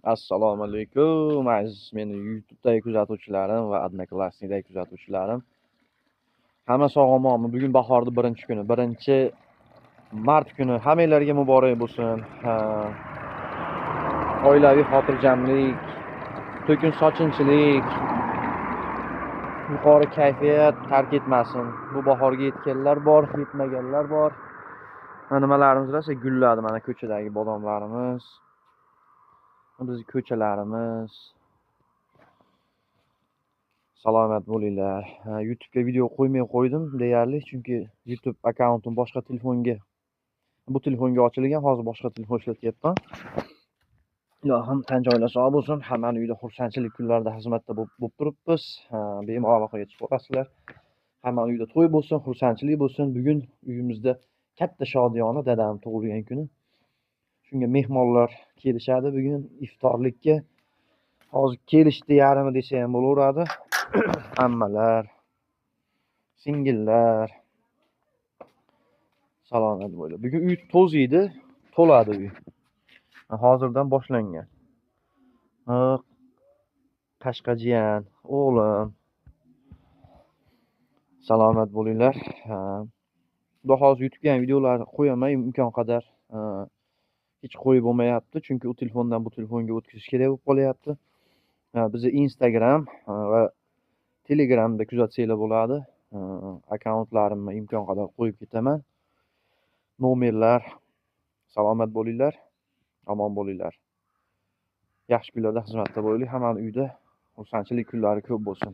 Assalomu alaykum aziz meni YouTube'dagi kuzatuvchilarim va Odnoklassnikdagi kuzatuvchilarim. Hamma sog'omonmi? Bugun bahorning birinchi kuni, 1-mart kuni hammanglarga muborak bo'lsin. Oilaviy xotirjamlik, to'kin sochinchilik, yuqori kayfiyat tark etmasin. Bu bahorga yetganlar bor, yetmaganlar bor. Nimalarimiz rosa gulladi, mana ko'chadagi bodomlarimiz, bizning ko'chalarimiz. Salomat bo'linglar. YouTube'ga video qo'ymay qo'ydim deyarli, chunki YouTube akkauntim boshqa telefonga, bu telefonga ochilgan, hozir boshqa telefon ishlatyapman. Ilohim tan joylar sog' bo'lsin. Hammani uyda xursandchilik kunlarida xizmatda bo'lib turibmiz. Bemalol aloqaga chiqib olasizlar. Hammani uyda to'y bo'lsin, xursandchilik bo'lsin. Bugun uyimizda katta shodiyona dadam tug'ilgan kuni. Shunga mehmonlar kelishadi bugun iftorlikka. Hozir kelishdi yarimi desa ham bo'laveradi. Ammalar, singillar, salomat bo'linglar. Bugun uy to'ziydi, to'ladi uy. Hozirdan boshlangan. Qashqajiyan, o'g'lim, salomat bo'linglar. Xudo hozir YouTube'ga ham videolar qo'yaman, imkon qadar hech qo'yib bo'lmayapti, chunki u telefondan bu telefonga o'tkazish kerak bo'lib qolyapti. Bizni Instagram va Telegramda kuzatsanglar bo'ladi. Akkauntlarimni imkon qadar qo'yib ketaman. Nomerlar. Salomat bo'linglar, omon bo'linglar. Yaxshi kunlarda xizmatda bo'laylik. Hammani uyda xursandchilik kunlari ko'p bo'lsin.